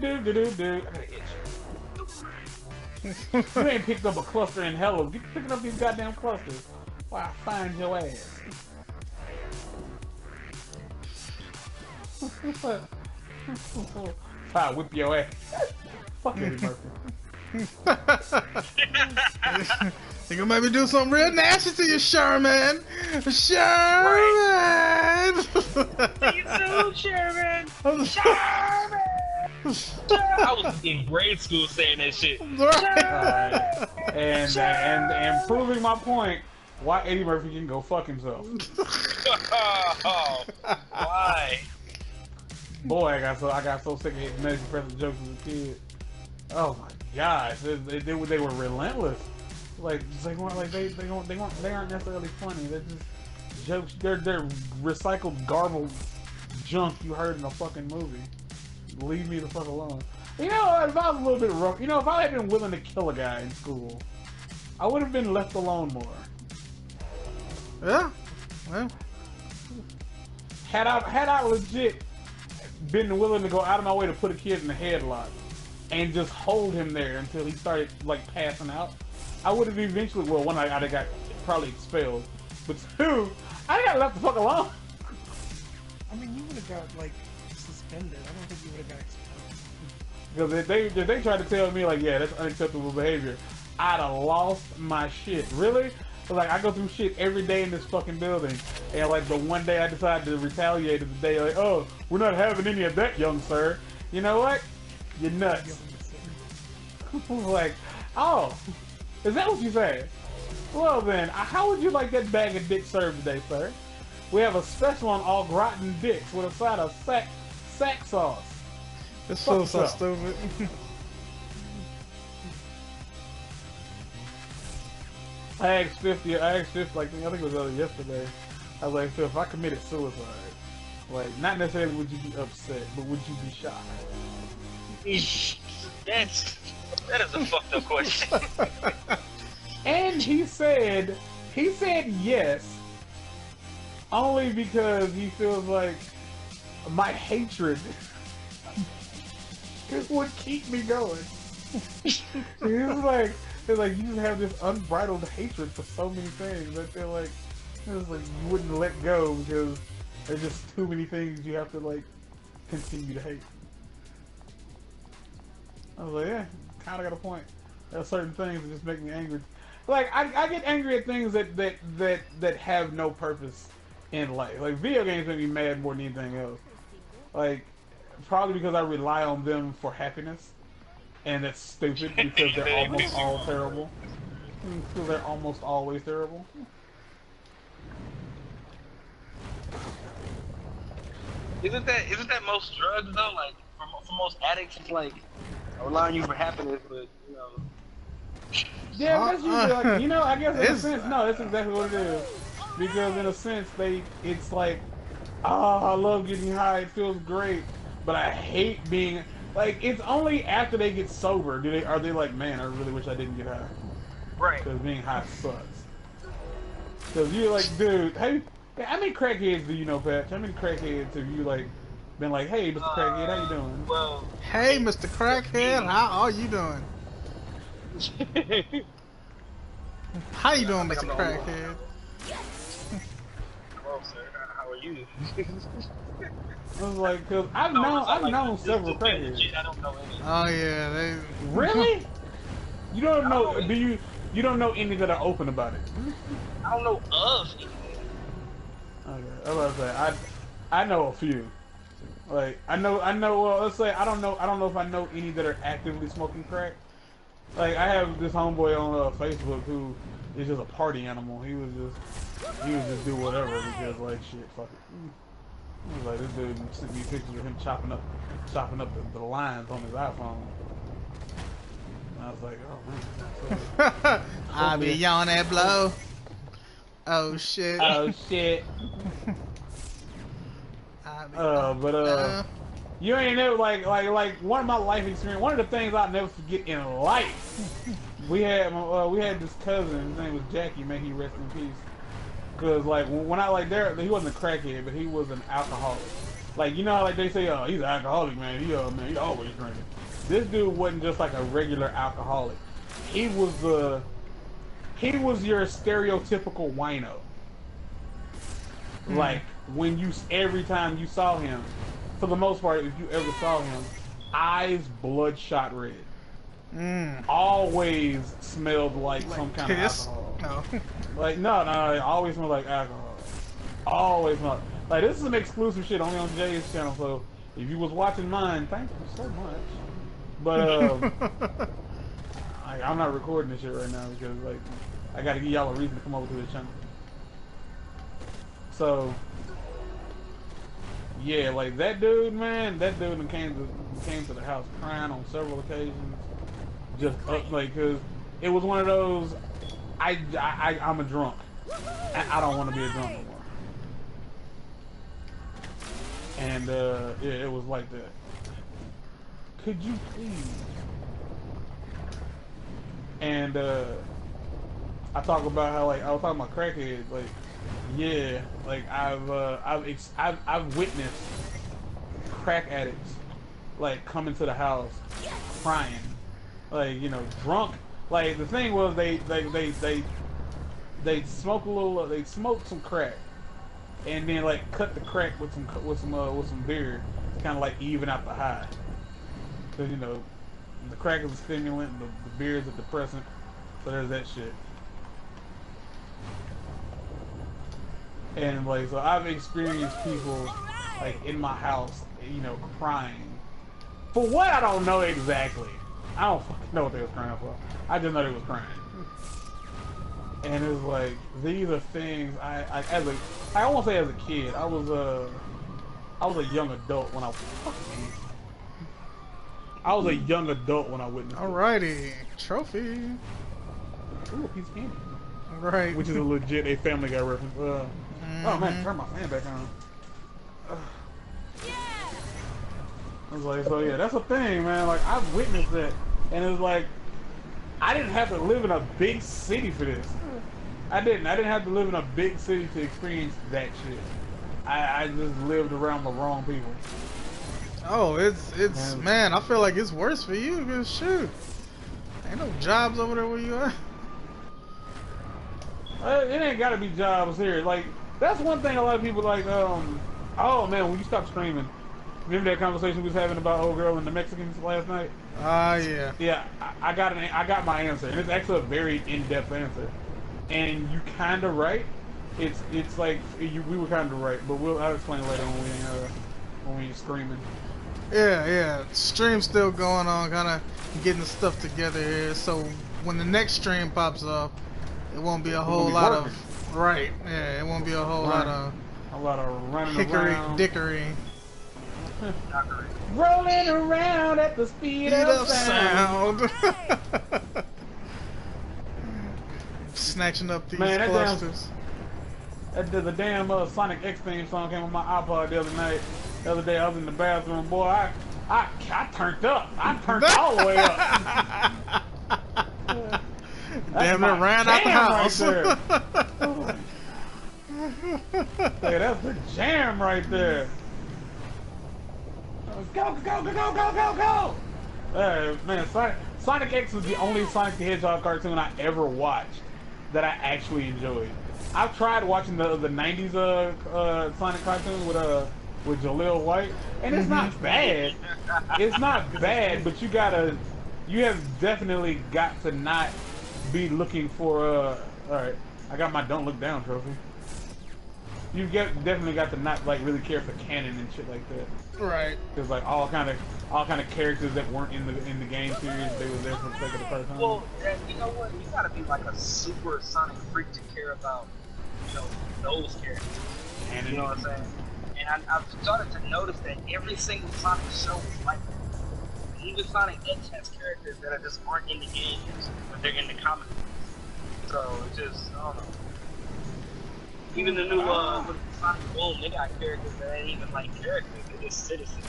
I got an itch. You ain't picked up a cluster in hell. Get picking up these goddamn clusters. Why I find your ass. I whip your ass. Fuck Eddie Murphy. You gonna make me do something real nasty to you, Sherman. Sherman. Right. You too, Sherman. Sherman. I was in grade school saying that shit. And proving my point, why Eddie Murphy can go fuck himself. Oh, why? Boy, I got so sick of his Magic Present jokes as a kid. Oh my gosh, they were relentless. Like they aren't necessarily funny. They're just jokes. They're recycled garbled junk you heard in a fucking movie. Leave me the fuck alone. You know, if I was a little bit rough, you know, if I had been willing to kill a guy in school, I would have been left alone more. Yeah. Well. Had I legit been willing to go out of my way to put a kid in a headlock and just hold him there until he started like passing out, I would have eventually, well, one, I'd have got probably expelled, but two, I got left the fuck alone. I mean, you would have got like suspended. I don't think you would have got expelled. Because if they tried to tell me like, yeah, that's unacceptable behavior, I'd have lost my shit. Really? Like, I go through shit every day in this fucking building, and like the one day I decided to retaliate is the day like, oh, we're not having any of that, young sir. You know what? You're nuts. Like, oh, is that what you say? Well then, how would you like that bag of dicks served today, sir? We have a special on all gratin dicks with a side of sack sauce. It's so stupid. I asked 50, like, I think it was yesterday. I was like, Phil, if I committed suicide, like, not necessarily would you be upset, but would you be shocked? That is a fucked up question. And he said yes, only because he feels like my hatred would keep me going. It's like you just have this unbridled hatred for so many things that they're like, it's like you wouldn't let go because there's just too many things you have to like continue to hate. I was like, yeah, kind of got a point. There are certain things that just make me angry. Like I get angry at things that have no purpose in life. Like video games make me mad more than anything else. Like probably because I rely on them for happiness. And that's stupid because they're almost all terrible. Because they're almost always terrible. Isn't that most drugs though? Like for most addicts, it's like rely on you for happiness, but you know. Yeah, that's usually like, you know, I guess in a sense, no, that's exactly what it is. Because in a sense, it's like, oh, I love getting high, it feels great, but I hate being. Like, it's only after they get sober are they like, man, I really wish I didn't get high. Right. Because being high sucks. Because you're like, dude, how many crackheads do you know, Patch? How many crackheads have you, like, been like, hey, Mr. Crackhead, how you doing? Well, hey, Mr. Crackhead, how are you doing? How you doing, Mr. Crackhead? Hello, sir. How are you? I was like, cause I've known several crackheads. I don't know any. Oh yeah, they. Really? You don't know? You don't know any that are open about it? I don't know of any. Okay, I was about to say I know a few. Like I know. Well, let's say I don't know if I know any that are actively smoking crack. Like I have this homeboy on Facebook who is just a party animal. He was just do whatever because like shit, fuck it. I was like, this dude sent me pictures of him chopping up the lines on his iPhone. And I was like, oh man. I'll be on that blow. Oh shit. Oh shit. You ain't never like one of my life experience. One of the things I'll never forget in life. We had this cousin. His name was Jackie. May he rest in peace. Cause like when I like there, he wasn't a crackhead, but he was an alcoholic. Like, you know how like they say, oh, he's an alcoholic, man. He always drinking. This dude wasn't just like a regular alcoholic. He was your stereotypical wino. Like every time you saw him, for the most part, if you ever saw him, eyes bloodshot red. Always smelled like some kind piss? of alcohol. No. Like no, it always smelled like alcohol. Always smelled. Like this is some exclusive shit only on Jay's channel. So if you was watching mine, thank you so much. But I'm not recording this shit right now because like I gotta give y'all a reason to come over to this channel. So yeah, like that dude, man, came to the house crying on several occasions. Just like, cause it was one of those. I'm a drunk, and I don't want to be a drunk no more. And yeah, it was like that. Could you please? And I talk about how like I was talking about crackheads, like yeah, like I've witnessed crack addicts like coming to the house crying, like drunk. Like the thing was they smoke they smoked some crack, and then like cut the crack with some beer to kind of like even out the high. Cause the crack is a stimulant, and the beer is a depressant, so there's that shit. And like so I've experienced people like in my house, crying for what I don't know exactly. I don't fucking know what they was crying for. I just know they was crying. And it's like these are things I won't say as a kid. I was a young adult when I was a young adult when I witnessed it. Alrighty, trophy. Ooh, a piece of candy. Right. Which is a legit a Family Guy reference. Oh man, turn my fan back on. I was like, so yeah, that's a thing, man. Like I've witnessed that, and it's like I didn't have to live in a big city for this. I didn't have to live in a big city to experience that shit. I just lived around the wrong people. Oh, it's man, I feel like it's worse for you, cause shoot, ain't no jobs over there where you at. It ain't gotta be jobs here. Like that's one thing a lot of people like. Oh man, when you stop screaming. Remember that conversation we was having about old girl and the Mexicans last night? Yeah. Yeah, I got my answer, and it's actually a very in-depth answer. And you kind of right. It's like we were kind of right, but I'll explain later when we ain't screaming. Yeah. Stream's still going on, kind of getting the stuff together here. So when the next stream pops up, it won't be a whole lot of right. Yeah, it won't be a whole lot of running hickory around. dickory. Rolling around at the speed of sound. Snatching up these clusters. clusters. The damn Sonic X theme song came on my iPod the other night. The other day I was in the bathroom, boy. I turned up. I turned all the way up. Damn, it ran out the house. Right there. Hey, that's the jam right there. Go! Man, Sonic X was the only Sonic the Hedgehog cartoon I ever watched that I actually enjoyed. I've tried watching the 90s Sonic cartoon with Jaleel White, and it's not bad. It's not bad, but you have definitely got to not be looking for alright, I got my Don't Look Down trophy. You've definitely got to not like really care for canon and shit like that. Right. Because like all kind of characters that weren't in the game series, they were there for the sake of the cartoon. Well, you know what? You gotta be like a super Sonic freak to care about, those characters. Canon. You know what I'm saying? And I've started to notice that every single Sonic show is like that. Even Sonic X has characters that just aren't in the games, but they're in the comics. So it's just, I don't know. Even the new Sonic Boom, they got characters that ain't even like characters, they're just citizens.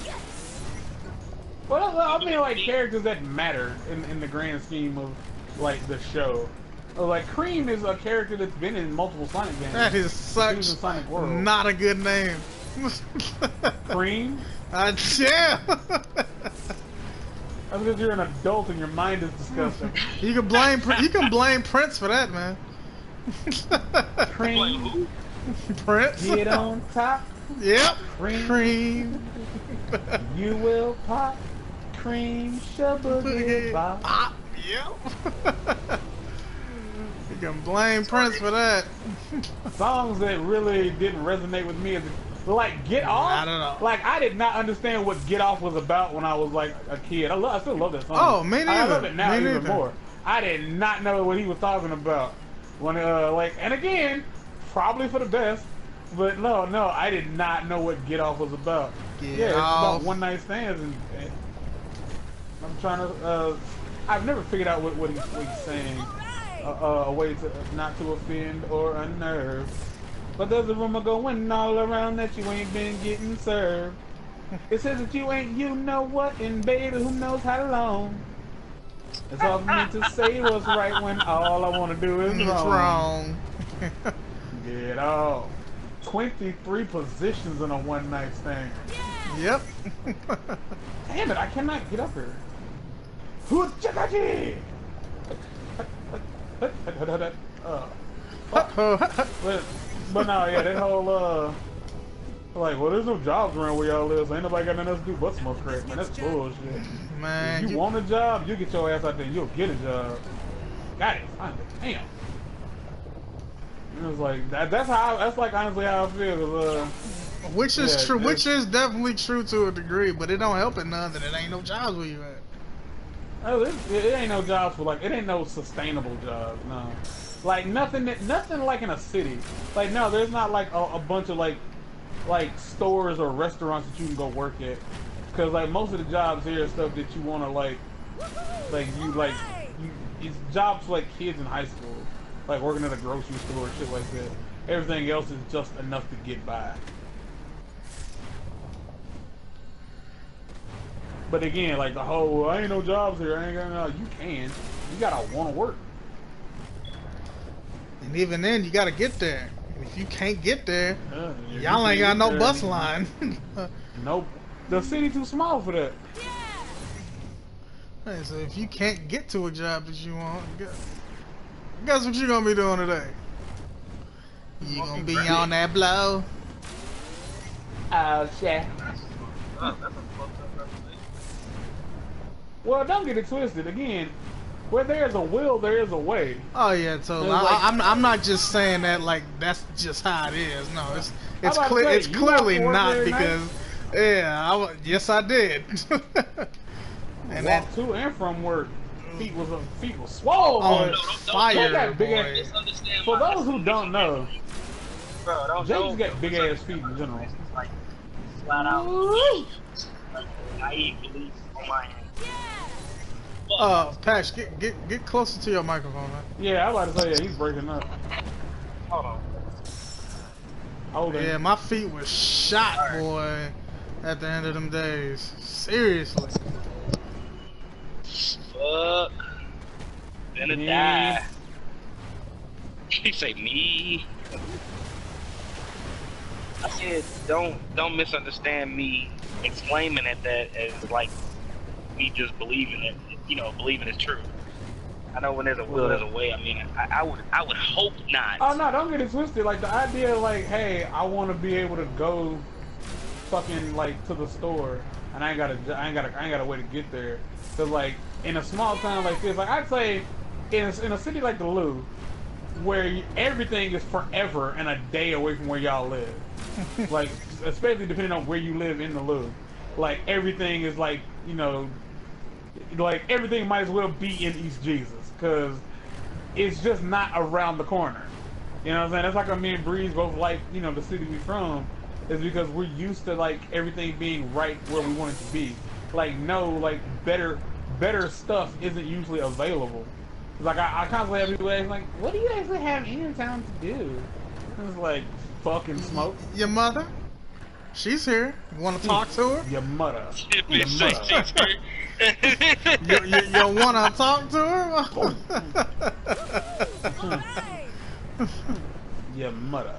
Well, I mean like characters that matter in the grand scheme of like the show. Like Cream is a character that's been in multiple Sonic games. That is such Sonic World. not a good name. Cream? Yeah. That's because you're an adult and your mind is disgusting. You can blame Prince for that, man. Cream? Prince? Get on top. Yep. Cream. You will pop. Cream. Shabba Pop. Yep. You can blame Prince for that. Songs that really didn't resonate with me as like Get Off. I don't know. Like I did not understand what Get Off was about when I was like a kid. I still love that song. Oh, me neither. I love it now me even neither. more. I did not know what he was talking about when like, and again, probably for the best. But no, I did not know what Get Off was about. Get It's off. about one night stands, and I'm trying to. I've never figured out what he's saying. A way to not to offend or unnerve. But there's a rumor going all around that you ain't been getting served. It says that you ain't, you know what, and baby, who knows how long. It's hard for me to say what's right when all I want to do is wrong. Get off. 23 positions in a one night stand. Yep. Damn it, I cannot get up here. Hoochagachi! But no, yeah, that whole like, well, there's no jobs around where y'all live, so ain't nobody got nothing else to do but smoke crack, man. That's bullshit. Man, If you want a job, you get your ass out there and you'll get a job. Got it, finally. Damn. It was like that's like honestly how I feel. Which is yeah, true. Which is definitely true to a degree, but it don't help it none that it ain't no jobs where you at. It ain't no jobs for like, it ain't no sustainable jobs, no. Like nothing like in a city. Like no, there's not like a bunch of like stores or restaurants that you can go work at. Cause like most of the jobs here are stuff that you wanna it's jobs for like kids in high school. Like working at a grocery store or shit like that. Everything else is just enough to get by. But again, like the whole, well, I ain't no jobs here, I ain't gonna know. You can. You gotta wanna work. And even then, you gotta get there. If you can't get there, Yeah, y'all ain't got no bus line. Nope. The city too small for that. Hey, so if you can't get to a job that you want, guess what you gonna be doing today? You gonna be on that blow? Oh shit. Well, don't get it twisted. Again, where there's a will, there is a way. Oh yeah, totally. I'm not just saying that like that's just how it is. No, it's clear. It's clearly not because yes I did. And walk to and from work. Feet was swole. On fire, boy. For those who don't know, James got big ass feet in general. Like flat out. Like, naive belief on my end. Patch, get closer to your microphone, man. Yeah, I was about to say, yeah, he's breaking up. Hold on. Hold Yeah, my feet were shot, boy, at the end of them days. Seriously. Fuck. Gonna die. He say me. I said, don't misunderstand me exclaiming at that as like me just believing it. You know, believing it's true. I know when there's a will, there's a way. I mean, I would hope not. Oh no, don't get it twisted. Like the idea, like, hey, I want to be able to go, fucking like to the store, and I ain't got a way to get there. Cause like in a small town like this, like I'd say, in a city like the Lou, where everything is forever and a day away from where y'all live. Like especially depending on where you live in the Lou, like everything is like, you know. Like everything might as well be in East Jesus, cause it's just not around the corner. You know what I'm saying? That's like how me and Breeze both like, you know, the city we from, is because we're used to like everything being right where we want it to be. Like no, like better stuff isn't usually available. Like I constantly have people asking like, what do you actually have in your town to do? It's like fucking smoke. Your mother? She's here. You want to talk to her? Your mother. Your mother. You want to talk to her? Your mother.